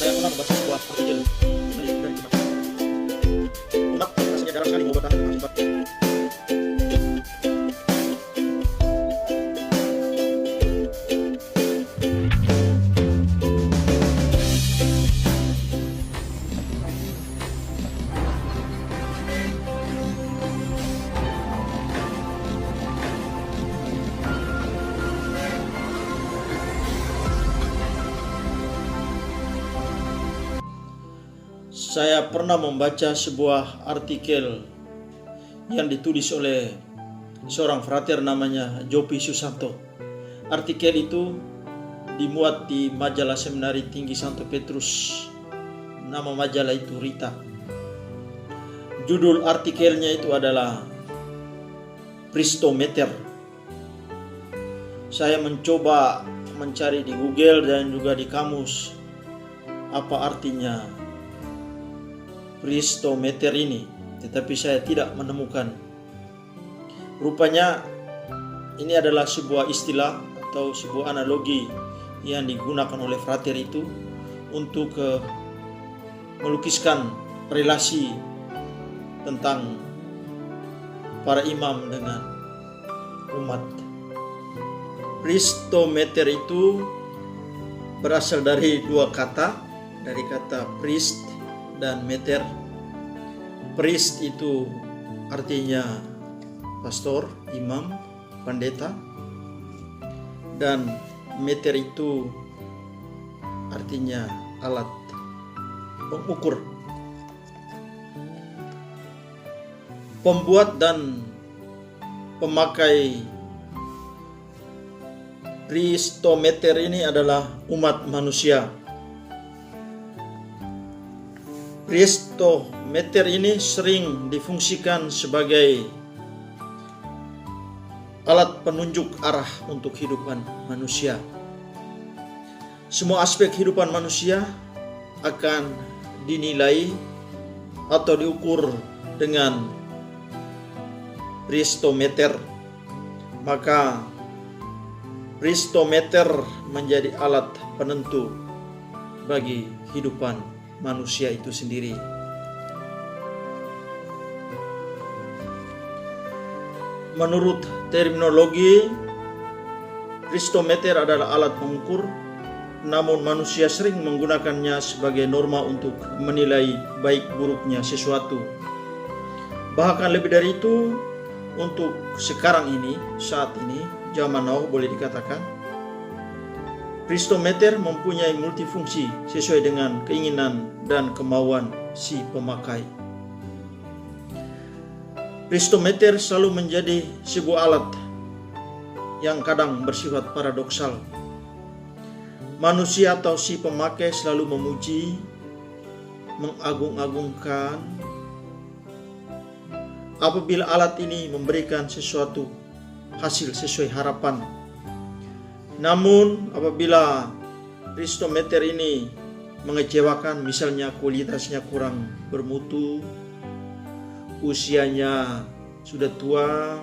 Saya pernah membaca sebuah artikel dari umat. Umat rasanya jarang sekali mau bertahan dengan akibat. Saya pernah membaca sebuah artikel yang ditulis oleh seorang frater namanya Jopi Susanto. Artikel itu dimuat di majalah Seminari Tinggi Santo Petrus. Nama majalah itu Rita. Judul artikelnya itu adalah Pristometer. Saya mencoba mencari di Google dan juga di kamus apa artinya Pristometer ini, tetapi saya tidak menemukan. Rupanya ini adalah sebuah istilah atau sebuah analogi yang digunakan oleh frater itu untuk melukiskan relasi tentang para imam dengan umat. Pristometer itu berasal dari dua kata, dari kata priest dan meter. Priest itu artinya pastor, imam, pendeta, dan meter itu artinya alat pengukur. Pembuat dan pemakai Pristometer ini adalah umat manusia. Pristometer ini sering difungsikan sebagai alat penunjuk arah untuk kehidupan manusia. Semua aspek kehidupan manusia akan dinilai atau diukur dengan Pristometer. Maka Pristometer menjadi alat penentu bagi kehidupan manusia itu sendiri. Menurut terminologi, Pristometer adalah alat pengukur, namun manusia sering menggunakannya sebagai norma untuk menilai baik buruknya sesuatu. Bahkan lebih dari itu, untuk sekarang ini, saat ini, zaman now boleh dikatakan, Pristometer mempunyai multifungsi sesuai dengan keinginan dan kemauan si pemakai. Pristometer selalu menjadi sebuah alat yang kadang bersifat paradoksal. Manusia atau si pemakai selalu memuji, mengagung-agungkan apabila alat ini memberikan sesuatu hasil sesuai harapan. Namun apabila Pristometer ini mengecewakan, misalnya kualitasnya kurang bermutu, usianya sudah tua,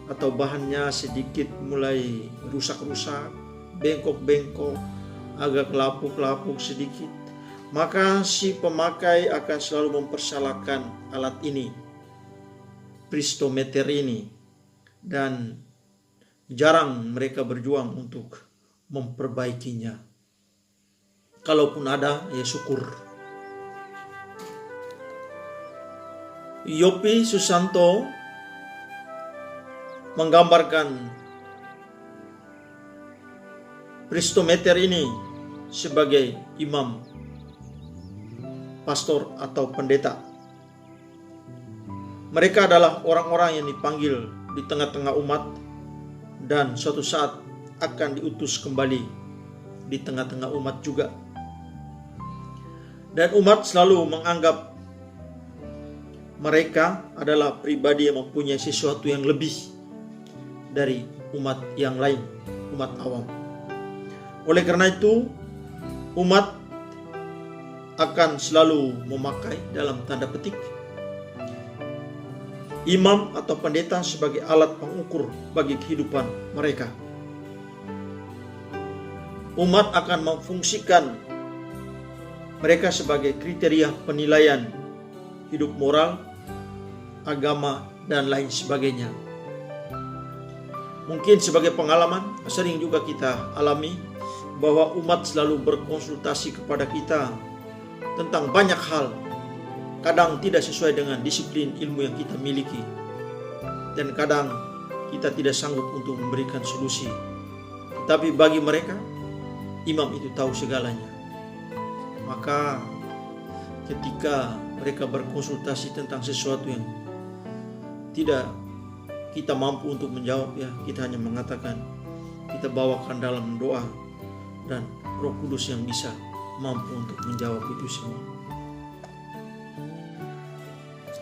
atau bahannya sedikit mulai rusak-rusak, bengkok-bengkok, agak lapuk-lapuk sedikit, maka si pemakai akan selalu mempersalahkan alat ini, Pristometer ini, dan jarang mereka berjuang untuk memperbaikinya. Kalaupun ada, ya syukur. Jopi Susanto menggambarkan Pristometer ini sebagai imam, pastor atau pendeta. Mereka adalah orang-orang yang dipanggil di tengah-tengah umat dan suatu saat akan diutus kembali di tengah-tengah umat juga. Dan umat selalu menganggap mereka adalah pribadi yang mempunyai sesuatu yang lebih dari umat yang lain, umat awam. Oleh karena itu, umat akan selalu memakai dalam tanda petik imam atau pendeta sebagai alat pengukur bagi kehidupan mereka. Umat akan memfungsikan mereka sebagai kriteria penilaian hidup moral, agama, dan lain sebagainya. Mungkin sebagai pengalaman, sering juga kita alami bahwa umat selalu berkonsultasi kepada kita tentang banyak hal, kadang tidak sesuai dengan disiplin ilmu yang kita miliki, dan kadang kita tidak sanggup untuk memberikan solusi. Tetapi bagi mereka, imam itu tahu segalanya. Maka ketika mereka berkonsultasi tentang sesuatu yang tidak kita mampu untuk menjawab, ya kita hanya mengatakan, kita bawakan dalam doa, dan Roh Kudus yang bisa mampu untuk menjawab itu semua.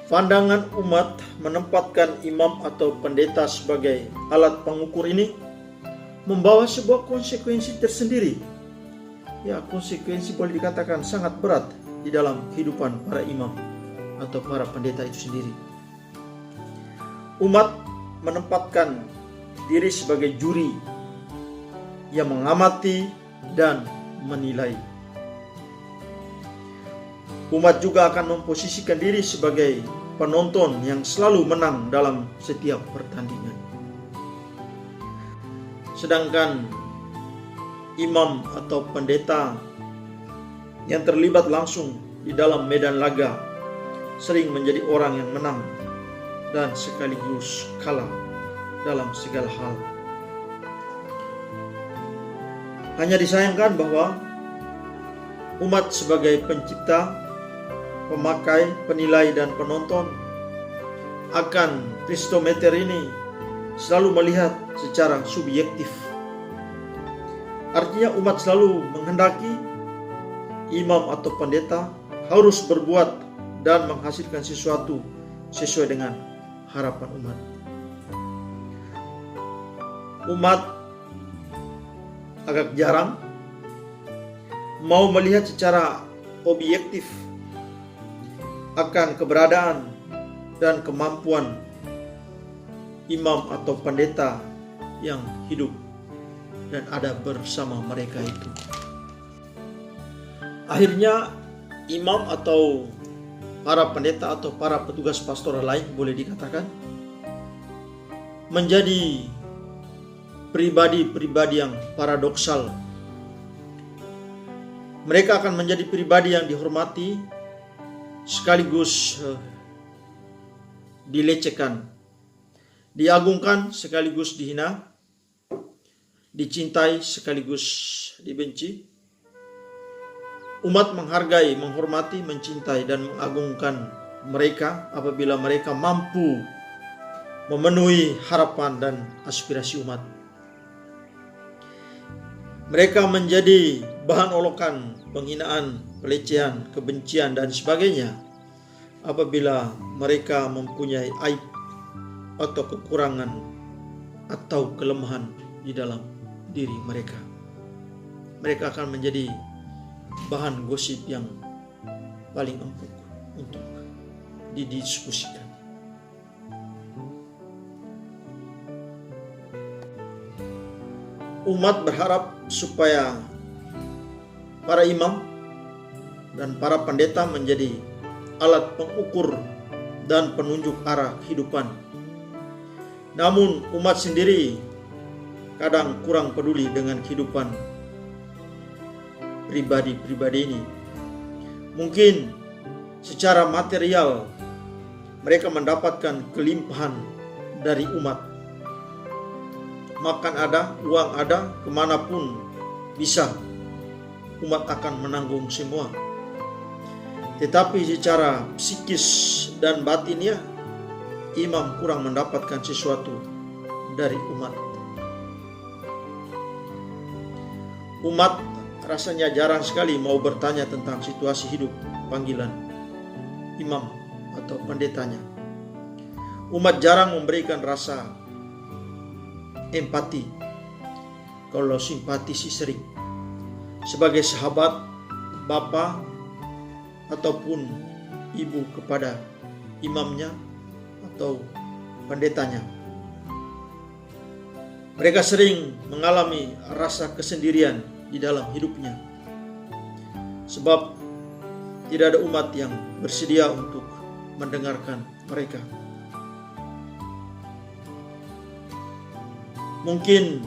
Pandangan umat menempatkan imam atau pendeta sebagai alat pengukur ini membawa sebuah konsekuensi tersendiri. Ya, konsekuensi boleh dikatakan sangat berat di dalam kehidupan para imam atau para pendeta itu sendiri. Umat menempatkan diri sebagai juri yang mengamati dan menilai. Umat juga akan memposisikan diri sebagai penonton yang selalu menang dalam setiap pertandingan. Sedangkan imam atau pendeta yang terlibat langsung di dalam medan laga sering menjadi orang yang menang dan sekaligus kalah dalam segala hal. Hanya disayangkan bahwa umat sebagai pencipta, pemakai, penilai, dan penonton akan kristometer ini selalu melihat secara subjektif. Artinya umat selalu menghendaki imam atau pendeta harus berbuat dan menghasilkan sesuatu sesuai dengan harapan umat. Umat agak jarang mau melihat secara objektif akan keberadaan dan kemampuan imam atau pendeta yang hidup dan ada bersama mereka itu. Akhirnya imam atau para pendeta atau para petugas pastoral lain boleh dikatakan menjadi pribadi-pribadi yang paradoksal. Mereka akan menjadi pribadi yang dihormati sekaligus dilecehkan, diagungkan sekaligus dihina, dicintai sekaligus dibenci. Umat menghargai, menghormati, mencintai, dan mengagungkan mereka apabila mereka mampu memenuhi harapan dan aspirasi umat. Mereka menjadi bahan olokan, penghinaan, pelecehan, kebencian, dan sebagainya apabila mereka mempunyai aib atau kekurangan atau kelemahan di dalam diri mereka. Mereka akan menjadi bahan gosip yang paling empuk untuk didiskusikan. Umat berharap supaya para imam dan para pendeta menjadi alat pengukur dan penunjuk arah kehidupan. Namun umat sendiri kadang kurang peduli dengan kehidupan pribadi-pribadi ini. Mungkin secara material mereka mendapatkan kelimpahan dari umat. Makan ada, uang ada, kemanapun bisa. Umat akan menanggung semua. Tetapi secara psikis dan batinnya, imam kurang mendapatkan sesuatu dari umat. Umat rasanya jarang sekali mau bertanya tentang situasi hidup panggilan imam atau pendetanya. Umat jarang memberikan rasa empati. Kalau simpati sih sering. Sebagai sahabat, bapa, ataupun ibu kepada imamnya atau pendetanya. Mereka sering mengalami rasa kesendirian di dalam hidupnya. Sebab tidak ada umat yang bersedia untuk mendengarkan mereka. Mungkin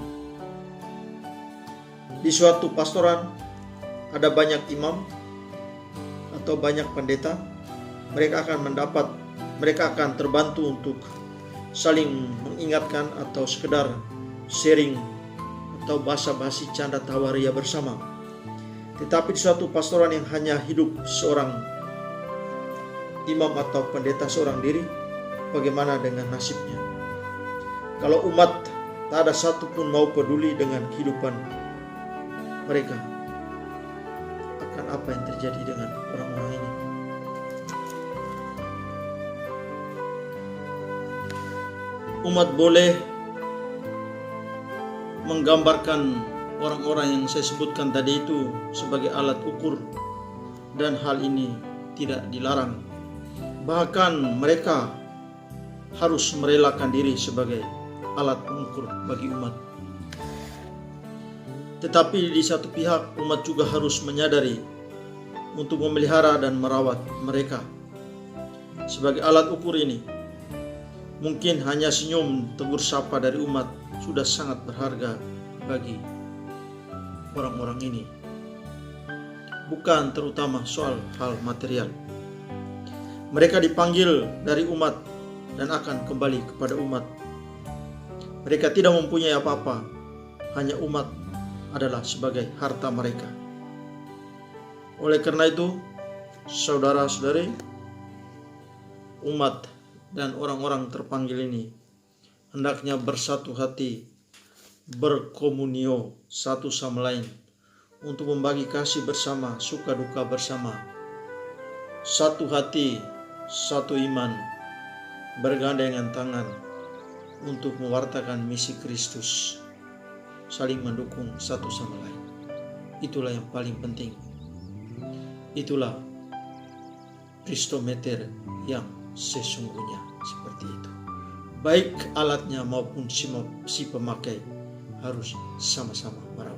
di suatu pastoran ada banyak imam atau banyak pendeta, mereka akan terbantu untuk saling mengingatkan atau sekedar sharing atau basa-basi canda tawaria bersama. Tetapi di suatu pastoran yang hanya hidup seorang imam atau pendeta seorang diri, bagaimana dengan nasibnya? Kalau umat tak ada satu pun mau peduli dengan kehidupan mereka, akan apa yang terjadi dengan orang-orang ini? Umat boleh menggambarkan orang-orang yang saya sebutkan tadi itu sebagai alat ukur, dan hal ini tidak dilarang. Bahkan mereka harus merelakan diri sebagai alat pengukur bagi umat. Tetapi di satu pihak umat juga harus menyadari untuk memelihara dan merawat mereka. Sebagai alat ukur ini, mungkin hanya senyum tegur sapa dari umat sudah sangat berharga bagi orang-orang ini. Bukan terutama soal hal material. Mereka dipanggil dari umat dan akan kembali kepada umat. Mereka tidak mempunyai apa-apa, hanya umat adalah sebagai harta mereka. Oleh karena itu, saudara-saudari, umat dan orang-orang terpanggil ini hendaknya bersatu hati, berkomunio satu sama lain untuk membagi kasih bersama, suka duka bersama, satu hati, satu iman, bergandengan tangan untuk mewartakan misi Kristus, saling mendukung satu sama lain. Itulah yang paling penting. Itulah Kristometer yang sesungguhnya seperti itu. Baik alatnya maupun si pemakai harus sama-sama merawat.